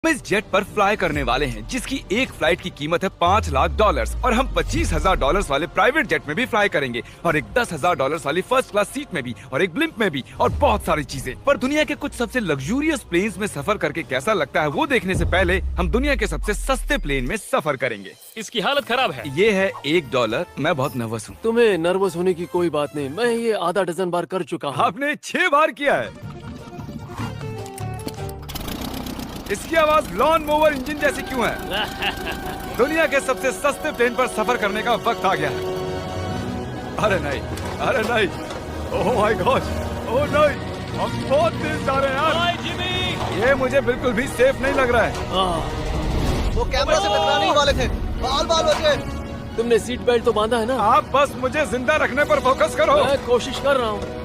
इस जेट पर फ्लाई करने वाले हैं जिसकी एक फ्लाइट की कीमत है $5 लाख और हम $25,000 वाले प्राइवेट जेट में भी फ्लाई करेंगे और एक $10,000 वाली फर्स्ट क्लास सीट में भी और एक ब्लिम्प में भी और बहुत सारी चीजें। पर दुनिया के कुछ सबसे लग्जूरियस प्लेन्स में सफर करके कैसा लगता है वो देखने से पहले हम दुनिया के सबसे सस्ते प्लेन में सफर करेंगे। इसकी हालत खराब है। ये है $1। मैं बहुत नर्वस हूँ। तुम्हें नर्वस होने की कोई बात नहीं, मैं ये आधा डजन बार कर चुका हूँ। आपने 6 बार किया है। इसकी आवाज लॉन मोवर इंजन जैसी क्यों है? दुनिया के सबसे सस्ते प्लेन पर सफर करने का वक्त आ गया है। अरे नहीं, अरे नहीं, ओह माय गॉड, ओह नहीं, हम बहुत तेज जा रहे हैं यार। हाय जिमी, ये मुझे बिल्कुल भी सेफ नहीं लग रहा है। वो कैमरा से टकराने ही वाले थे, बाल बाल बचे। तुमने सीट बेल्ट तो बांधा है ना? आप बस मुझे जिंदा रखने पर फोकस करो। मैं कोशिश कर रहा हूँ।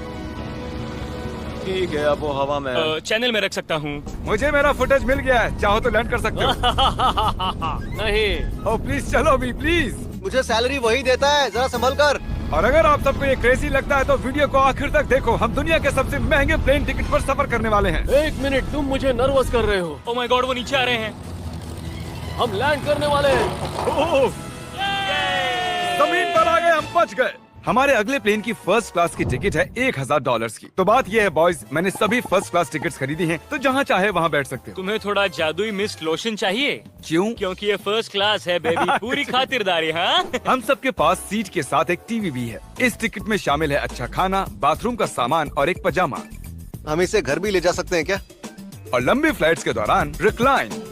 ठीक है, अब वो हवा में है। चैनल में रख सकता हूँ। मुझे मेरा फुटेज मिल गया है, चाहो तो लैंड कर सकते हो। नहीं, ओह प्लीज चलो भी प्लीज। मुझे सैलरी वही देता है, जरा संभल कर। और अगर आप सबको ये क्रेजी लगता है तो वीडियो को आखिर तक देखो। हम दुनिया के सबसे महंगे प्लेन टिकट पर सफर करने वाले हैं। एक मिनट, तुम मुझे नर्वस कर रहे हो। ओह माय गॉड, वो नीचे आ रहे हैं। हम लैंड करने वाले हैं। ओह, जमीन पर आ गए, हम बच गए। हमारे अगले प्लेन की फर्स्ट क्लास की टिकट है $1,000 की। तो बात ये है बॉयज, मैंने सभी फर्स्ट क्लास टिकट्स खरीदी हैं, तो जहाँ चाहे वहाँ बैठ सकते हो। तुम्हें थोड़ा जादुई मिस्ट लोशन चाहिए? क्यों? क्योंकि ये फर्स्ट क्लास है बेबी, पूरी खातिरदारी। हाँ, हम सबके पास सीट के साथ एक टीवी भी है। इस टिकट में शामिल है अच्छा खाना, बाथरूम का सामान और एक पजामा। हम इसे घर भी ले जा सकते हैं क्या? और लंबी फ्लाइट्स के दौरान रिक्लाइन,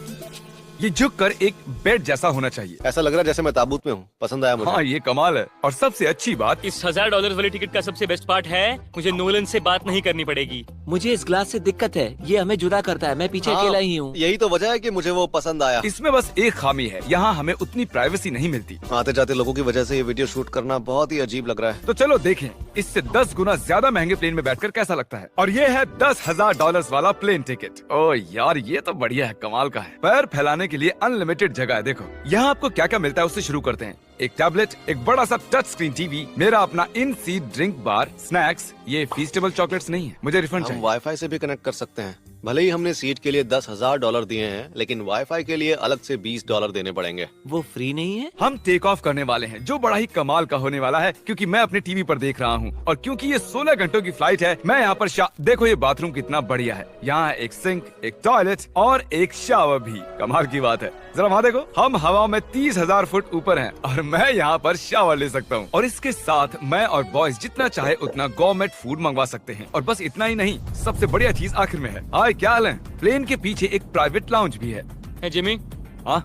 ये झुक कर एक बेड जैसा होना चाहिए। ऐसा लग रहा है जैसे मैं ताबूत में हूँ। पसंद आया मुझे। हाँ, ये कमाल है। और सबसे अच्छी बात, इस $1,000 वाली टिकट का सबसे बेस्ट पार्ट है मुझे नोलन से बात नहीं करनी पड़ेगी। मुझे इस ग्लास से दिक्कत है, ये हमें जुदा करता है। मैं पीछे हाँ, अकेला ही हूँ। यही तो वजह है कि मुझे वो पसंद आया। इसमें बस एक खामी है, यहाँ हमें उतनी प्राइवेसी नहीं मिलती। आते जाते लोगों की वजह से ये वीडियो शूट करना बहुत ही अजीब लग रहा है। तो चलो देखें इससे 10 गुना ज्यादा महंगे प्लेन में बैठकर कैसा लगता है। और ये है $10,000 वाला प्लेन टिकट। ओह यार, ये तो बढ़िया है, कमाल का है। पैर फैलाने के लिए अनलिमिटेड जगह है। देखो यहाँ आपको क्या क्या मिलता है, उससे शुरू करते हैं। एक टैबलेट, एक बड़ा सा टच स्क्रीन टीवी, मेरा अपना इन सीट ड्रिंक बार, स्नैक्स। ये फीस्टेबल चॉकलेट्स नहीं है, मुझे रिफंड हम चाहिए। वाईफाई से भी कनेक्ट कर सकते हैं। भले ही हमने सीट के लिए $10,000 दिए हैं, लेकिन वाईफाई के लिए अलग से $20 देने पड़ेंगे। वो फ्री नहीं है? हम टेक ऑफ करने वाले हैं, जो बड़ा ही कमाल का होने वाला है, क्योंकि मैं अपने टीवी पर देख रहा हूँ और क्योंकि ये 16 घंटों की फ्लाइट है। मैं यहाँ पर देखो ये बाथरूम कितना बढ़िया है। यहाँ है एक सिंक, एक टॉयलेट और एक शावर भी। कमाल की बात है, जरा वहाँ देखो, हम हवा में 30,000 फुट ऊपर हैं और मैं यहाँ पर शावर ले सकता हूँ। और इसके साथ मैं और बॉयज जितना चाहे उतना गवर्नमेंट फूड मंगवा सकते हैं। और बस इतना ही नहीं, सबसे बढ़िया चीज आखिर में है। हाय, क्या हाल है? प्लेन के पीछे एक प्राइवेट लाउंज भी है। है जिमी, हाँ,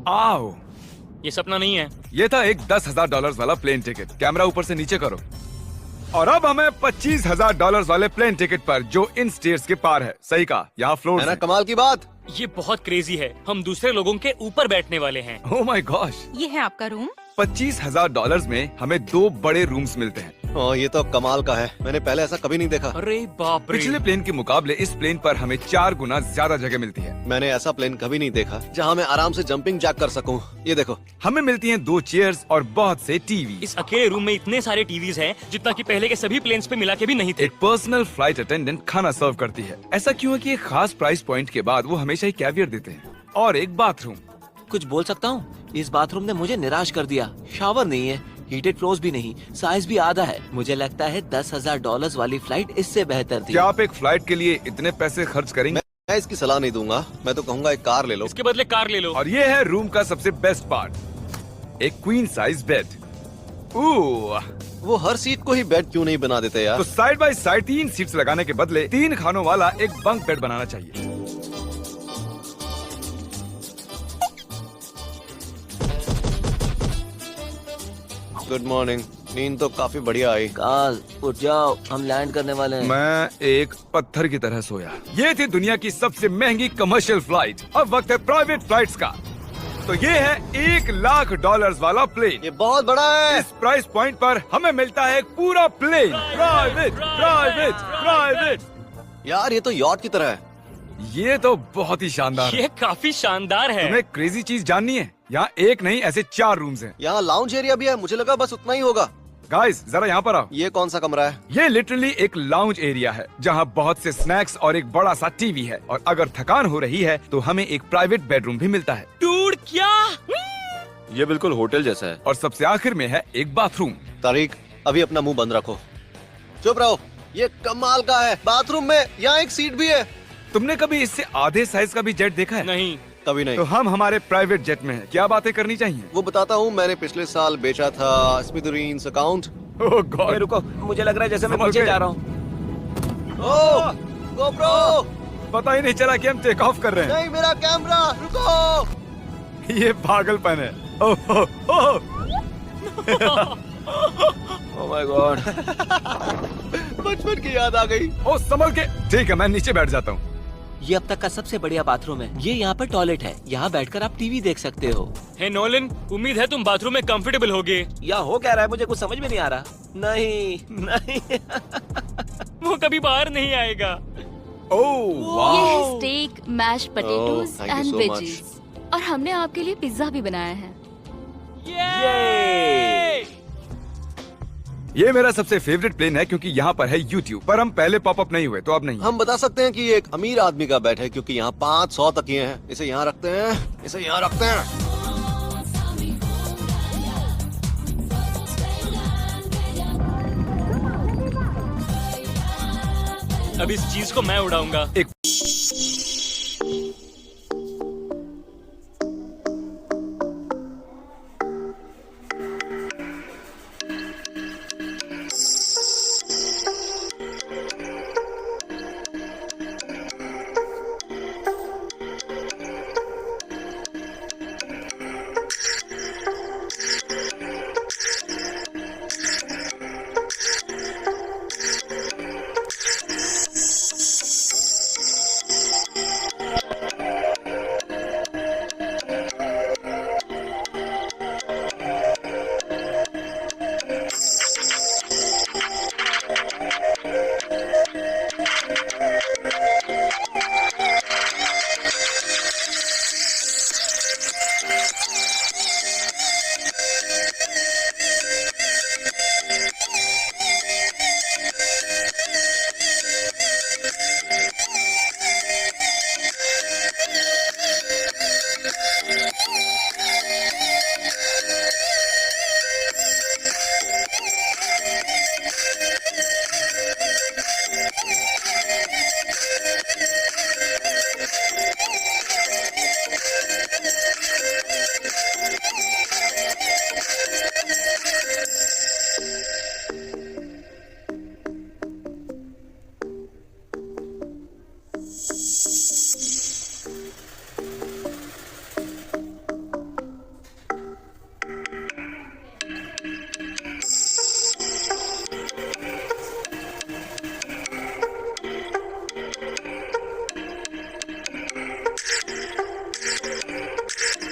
आओ। ये सपना नहीं है। ये था एक $10,000 वाला प्लेन टिकट। कैमरा ऊपर से नीचे करो। और अब हमें $25,000 वाले प्लेन टिकट पर, जो इन स्टेयर्स के पार है। सही कहा, यहाँ फ्लोर है ना कमाल की बात? ये बहुत क्रेजी है, हम दूसरे लोगों के ऊपर बैठने वाले हैं। Oh my gosh. ये है आपका रूम। $25,000 में हमें 2 बड़े रूम्स मिलते हैं। ये तो कमाल का है, मैंने पहले ऐसा कभी नहीं देखा। अरे बाप रे। पिछले प्लेन के मुकाबले इस प्लेन पर हमें 4 गुना ज्यादा जगह मिलती है। मैंने ऐसा प्लेन कभी नहीं देखा जहाँ मैं आराम से जंपिंग जैक कर सकूं। ये देखो, हमें मिलती हैं 2 चेयर्स और बहुत से टीवी। इस अकेले रूम में इतने सारे टीवीज हैं जितना कि पहले के सभी प्लेन्स पे मिला के भी नहीं थे। एक पर्सनल फ्लाइट अटेंडेंट खाना सर्व करती है। ऐसा क्यों है कि एक खास प्राइस पॉइंट के बाद वो हमेशा ही कैवियर देते हैं। और एक बाथरूम। कुछ बोल सकता हूँ? इस बाथरूम ने मुझे निराश कर दिया। शावर नहीं है, हीटेड फ्लोर्स भी नहीं, साइज भी आधा है। मुझे लगता है $10,000 वाली फ्लाइट इससे बेहतर थी। क्या आप एक फ्लाइट के लिए इतने पैसे खर्च करेंगे? मैं इसकी सलाह नहीं दूंगा। मैं तो कहूँगा एक कार ले लो। इसके बदले कार ले लो। और ये है रूम का सबसे बेस्ट पार्ट, एक क्वीन साइज बेड। वो हर सीट को ही बेड क्यों नहीं बना देते यार? तो साइड बाय साइड 3 सीट्स लगाने के बदले 3 खानों वाला एक बंक बेड बनाना चाहिए। Good morning. नींद तो काफी बढ़िया आई। काल, उठ जाओ, हम लैंड करने वाले हैं। मैं एक पत्थर की तरह सोया। ये थी दुनिया की सबसे महंगी कमर्शियल फ्लाइट। अब वक्त है प्राइवेट फ्लाइट्स का। तो ये है $1,00,000 वाला प्लेन। ये बहुत बड़ा है। इस प्राइस पॉइंट पर हमें मिलता है एक पूरा प्लेन। Private, private, private. यार ये तो यॉट की तरह है। ये तो बहुत ही शानदार है। ये काफी शानदार है। तुम्हें क्रेजी चीज जाननी है? यहाँ एक नहीं, ऐसे 4 रूम्स हैं। यहाँ लाउंज एरिया भी है, मुझे लगा बस उतना ही होगा। गाइस जरा यहाँ पर आओ। ये कौन सा कमरा है? ये लिटरली एक लाउंज एरिया है जहाँ बहुत से स्नैक्स और एक बड़ा सा टीवी है, और अगर थकान हो रही है तो हमें एक प्राइवेट बेडरूम भी मिलता है। डूड क्या? ये बिल्कुल होटल जैसा है। और सबसे आखिर में है एक बाथरूम। तारिक, अभी अपना मुंह बंद रखो। चुप रहो। ये कमाल का है। बाथरूम में यहाँ एक सीट भी है। तुमने कभी इससे आधे साइज का भी जेट देखा है? नहीं। कभी नहीं। तो हम हमारे प्राइवेट जेट में हैं। क्या बातें करनी चाहिए? वो बताता हूँ, मैंने पिछले साल बेचा था स्मिथेरियंस अकाउंट। ओह गॉड, रुको, मुझे लग रहा है जैसे मैं संभल नीचे के। जा रहा हूँ। ओह गोप्रो, पता ही नहीं चला कि हम टेक ऑफ कर रहे नहीं मेरा कैमरा, रुको। हैं। ये पागलपन है। Oh oh oh. Oh my God. बचपन की याद आ गई। ओह संभल के। ठीक है, मैं नीचे बैठ जाता हूँ। ये अब तक का सबसे बढ़िया बाथरूम है। ये यहाँ पर टॉयलेट है। यहाँ बैठकर आप टीवी देख सकते हो। हे नोलन, उम्मीद है तुम बाथरूम में कंफर्टेबल होगे। या हो क्या रहा है, मुझे कुछ समझ में नहीं आ रहा। नहीं नहीं। वो कभी बाहर नहीं आएगा। ओह ये वाह। है steak, mash potatoes thank you and so veggies, और हमने आपके लिए पिज्जा भी बनाया है। ये ये मेरा सबसे फेवरेट प्लेन है क्योंकि यहाँ पर है YouTube, पर हम पहले पॉपअप नहीं हुए तो अब नहीं। हम बता सकते हैं कि ये एक अमीर आदमी का बेड है क्योंकि यहाँ 500 तकिए हैं। इसे यहाँ रखते हैं, इसे यहाँ रखते हैं। अब इस चीज को मैं उड़ाऊंगा। एक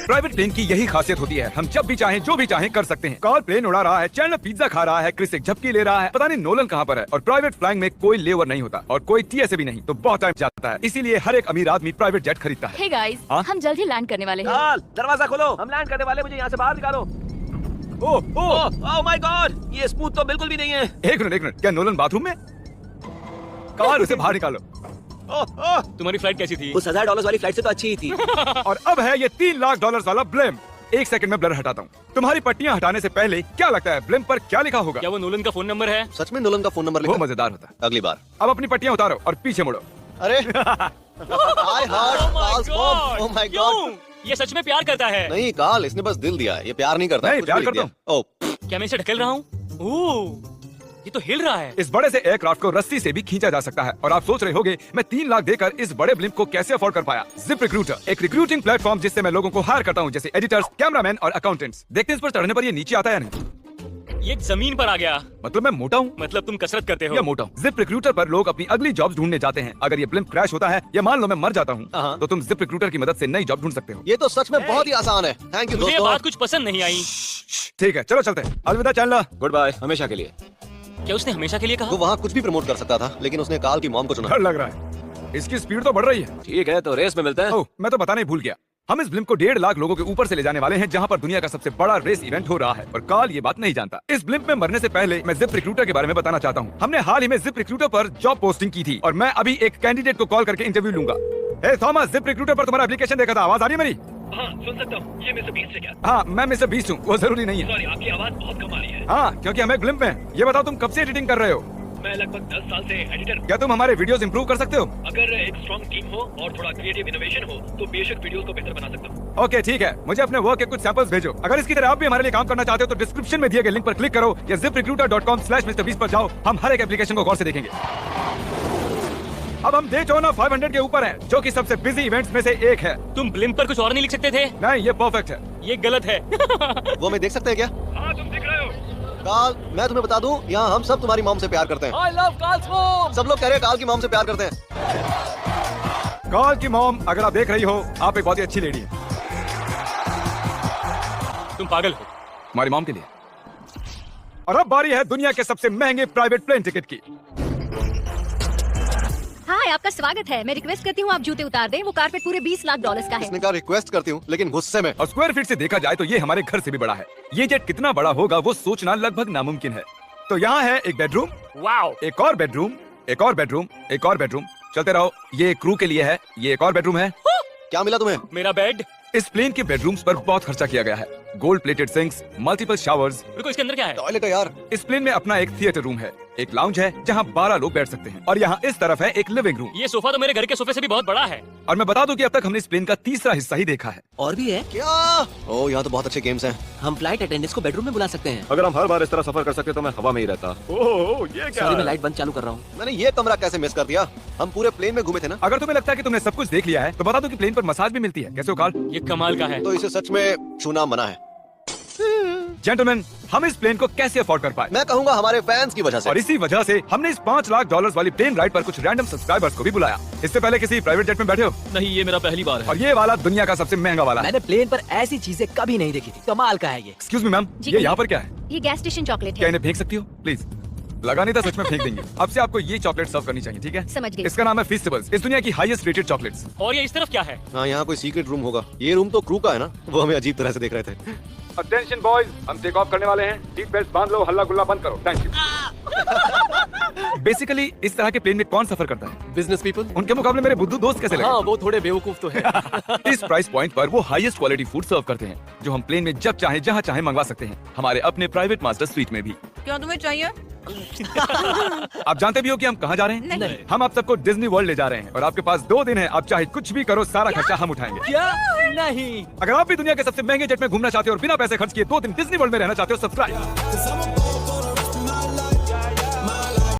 प्राइवेट प्लेन की यही खासियत होती है, हम जब भी चाहें जो भी चाहें कर सकते हैं। कार्ल प्लेन उड़ा रहा है, चैंडलर पिज्जा खा रहा है, क्रिस एक झपकी ले रहा है, पता नहीं नोलन कहाँ पर है। और प्राइवेट फ्लाइंग में कोई लेवर नहीं होता और कोई TSA भी नहीं, तो बहुत टाइम जाता है। इसीलिए हर एक अमीर आदमी प्राइवेट जेट खरीदता है। हे गाइस, हाँ? हम जल्द ही लैंड करने वाले हैं। कार्ल, दरवाजा खोलो, हम लैंड करने वाले, मुझे यहाँ से बाहर निकालो। ओह ओह, ओह माय गॉड, ये स्मूथ तो बिल्कुल भी नहीं है। एक मिनट, क्या नोलन बाथरूम में? कार्ल, उसे बाहर निकालो। तुम्हारी फ्लाइट कैसी थी? उस $1000 वाली फ्लाइट से तो अच्छी ही थी। और अब है ये $3 लाख वाला ब्लेम। एक सेकंड में ब्लर हटाता हूँ। तुम्हारी पट्टियाँ हटाने से पहले क्या लगता है ब्लेम पर क्या लिखा होगा? क्या वो नोलन का फोन नंबर है? सच में नोलन का फोन नंबर वो लिखा? मजेदार होता है। अगली बार। अब अपनी पट्टियाँ उतारो और पीछे मुड़ो। अरे I heard Carl's mom. Oh my God. क्यों? ये सच में प्यार करता है? नहीं कार्ल, इसने बस दिल दिया है, ये प्यार नहीं करता। नहीं, कुछ प्यार भी लिख करता दिया। ओह, क्या मैं इसे ढकेल रहा हूँ? ओह, ये तो हिल रहा है। इस बड़े से एयरक्राफ्ट को रस्सी से भी खींचा जा सकता है। और आप सोच रहे होंगे मैं 3 लाख देकर इस बड़े ब्लिम्प को कैसे अफोर्ड कर पाया। जिप रिक्रूटर, एक रिक्रूटिंग प्लेटफॉर्म जिससे मैं लोगों को हायर करता हूँ, जैसे एडिटर्स, कैमरामैन और अकाउंटेंट्स। देखते हैं इस पर चढ़ने पर ये नीचे आता है या नहीं। ये जमीन पर आ गया। मतलब मैं मोटा हूँ मतलब तुम कसरत करते हो? या मोटा हूँ? जिप रिक्रूटर पर लोग अपनी अगली जॉब ढूंढने जाते हैं। अगर ये ब्लिम्प क्रैश होता है या मान लो मैं मर जाता हूँ, हाँ। तो तुम जिप रिक्रूटर की मदद से नई जॉब ढूंढ सकते हो। ये तो सच में बहुत ही आसान है। थैंक यू मुझे ये दोस्तों। बात कुछ पसंद नहीं आई। ठीक है, चलो चलते हैं। अलविदा चैंडलर। गुड बाय, हमेशा के लिए। क्या उसने हमेशा के लिए कहा? वो वहाँ कुछ भी प्रमोट कर सकता था, लेकिन उसने कार्ल की मॉम को चुना। डर लग रहा है, इसकी स्पीड तो बढ़ रही है। ठीक है, तो रेस में मिलते हैं। ओह, मैं तो बताना ही भूल गया। हम इस ब्लिम्प को 1.5 लाख लोगों के ऊपर से ले जाने वाले हैं, जहां पर दुनिया का सबसे बड़ा रेस इवेंट हो रहा है। और कार्ल ये बात नहीं जानता। इस ब्लिम्प में मरने से पहले मैं जिप रिक्रूटर के बारे में बताना चाहता हूँ। हमने हाल ही में जिप रिक्रूटर पर जॉब पोस्टिंग की थी और मैं अभी एक कैंडिडेट को कॉल करके इंटरव्यू लूंगा। हे थॉमस, जिप रिक्रूटर पर तुम्हारा एप्लीकेशन देखा था, आवाज आ रही है मेरी? हाँ, सुन सकता हूँ। ये मिस्टर बीस्ट है क्या? हाँ, मैं मिस्टर बीस्ट हूँ। वो जरूरी नहीं है। सॉरी, आपकी आवाज बहुत कम आ रही है। हाँ, क्योंकि हम एक ब्लिम्प में। ये बताओ, तुम कब से एडिटिंग कर रहे हो? मैं लगभग 10 साल से एडिटर हूँ। क्या तुम हमारे वीडियोस इंप्रूव कर सकते हो? अगर एक स्ट्रॉन्ग टीम हो और थोड़ा क्रिएटिव इनोवेशन हो तो बेशक वीडियोस को बेहतर बना सकता हूँ। ओके, ठीक है। मुझे अपने वर्क के कुछ सैंपल्स भेजो। अगर इसकी तरह आप भी हमारे लिए काम करना चाहते हो तो डिस्क्रिप्शन में दिए गए लिंक पर क्लिक करो या ziprecruiter.com/mrbeast पर जाओ। हम हर एक एप्लीकेशन को गौर से देखेंगे। अब हम डेटोना 500 के ऊपर हैं, जो कि सबसे बिजी इवेंट्स में से एक है। तुम ब्लिम्प पर कुछ और नहीं लिख सकते थे? नहीं, ये परफेक्ट है। ये गलत है। वो हमें देख सकते हैं क्या? हाँ, तुम दिख रहे हो। काल, मैं तुम्हें बता दूं, यहाँ हम सब तुम्हारी मॉम से प्यार करते हैं। I love Carl's mom. सब लोग कह रहे हैं काल की मॉम से प्यार करते हैं। कार्ल की मॉम, अगर आप देख रही हो, आप एक बहुत ही अच्छी लेडी है। तुम पागल हो। हमारी मॉम के लिए। और अब बारी है दुनिया के सबसे महंगे प्राइवेट प्लेन टिकट की। हाय, आपका स्वागत है। मैं रिक्वेस्ट करती हूँ आप जूते उतार दें। वो कारपेट पूरे $20 लाख का है। इसने कहा रिक्वेस्ट करती हूँ, लेकिन गुस्से में। और स्क्वायर फीट से देखा जाए तो ये हमारे घर से भी बड़ा है। ये जेट कितना बड़ा होगा वो सोचना लगभग नामुमकिन है। तो यहाँ है एक बेडरूम, वाओ। एक और बेडरूम, एक और बेडरूम, एक और बेडरूम। चलते रहो। ये क्रू के लिए है। ये एक और बेडरूम है। क्या मिला तुम्हें? मेरा बेड। इस प्लेन के बेडरूम्स पर बहुत खर्चा किया गया है। Gold plated sinks, multiple showers. रुको, इसके अंदर क्या है? टॉयलेट है यार। इस प्लेन में अपना एक थिएटर रूम है, एक लाउंज है जहाँ 12 लोग बैठ सकते हैं, और यहाँ इस तरफ है एक लिविंग रूम। ये सोफा तो मेरे घर के सोफे से भी बहुत बड़ा है। और मैं बता दूं कि अब तक हमने इस प्लेन का तीसरा हिस्सा ही देखा है। और भी है। क्या? ओ, यहाँ तो बहुत अच्छे गेम्स हैं। हम फ्लाइट अटेंडेंट्स को बेडरूम में बुला सकते हैं। अगर हम हर बार इस तरह सफर कर सकते तो मैं हवा में ही रहता। ओह, ये क्या सॉरी, मैं है? लाइट बंद चालू कर रहा हूँ। मैंने ये कमरा कैसे मिस कर दिया? हम पूरे प्लेन में घूमे थे ना। अगर तुम्हें लगता है कि तुमने सब कुछ देख लिया है तो बता दो कि प्लेन पर मसाज भी मिलती है। कैसे हो कार्ल? ये कमाल का है। तो इसे सच में छूना मना है। जेंटलमैन, हम इस प्लेन को कैसे अफोर्ड कर पाए? मैं कहूँगा हमारे फैंस की वजह से। और इसी वजह से हमने इस $5 लाख वाली प्लेन राइड पर कुछ रैंडम सब्सक्राइबर्स को भी बुलाया। इससे पहले किसी प्राइवेट जेट में बैठे हो? नहीं, ये मेरा पहली बार है। और ये वाला दुनिया का सबसे महंगा वाला है। मैंने प्लेन पर ऐसी चीजें कभी नहीं देखी थी। कमाल का है ये। एक्सक्यूज मी मैम, जी, ये यहाँ पर क्या है? ये गैस स्टेशन चॉकलेट क्या है। इन्हें फेंक सकती हो प्लीज? लगा नहीं था, सच में फेंक देंगे। अब से आपको ये चॉकलेट सर्व करनी चाहिए, ठीक है? समझ गई। इसका नाम है फेस्टिवल्स, इस दुनिया की हाईएस्ट रेटेड चॉकलेट्स। और ये इस तरफ क्या है? हाँ, यहाँ कोई सीक्रेट रूम होगा। ये रूम तो क्रू का है ना, वो हमें अजीब तरह से देख रहे थे। अटेंशन बॉयज, हम टेक ऑफ करने वाले हैं। सीट बेल्ट बांध लो, हल्ला गुल्ला बंद करो। Thank you. बेसिकली इस तरह के प्लेन में कौन सफर करता है? Business people. उनके मुकाबले मेरे बुद्धू दोस्त कैसे लगे? हाँ, वो थोड़े बेवकूफ तो है। इस प्राइस पॉइंट पर वो हाईएस्ट क्वालिटी फूड सर्व करते हैं, जो हम प्लेन में जब चाहे जहाँ चाहे मंगवा सकते हैं, हमारे अपने प्राइवेट मास्टर स्वीट में भी। क्या तुम्हें चाहिए? आप जानते भी हो कि हम कहाँ जा रहे हैं? नहीं। हम आप सबको डिज्नी वर्ल्ड ले जा रहे हैं और आपके पास 2 दिन है। आप चाहे कुछ भी करो, सारा खर्चा हम उठाएंगे। क्या? नहीं। अगर आप भी दुनिया के सबसे महंगे जेट में घूमना चाहते हो और बिना पैसे खर्च किए 2 दिन डिज्नी वर्ल्ड में रहना चाहते हो, सब्सक्राइब।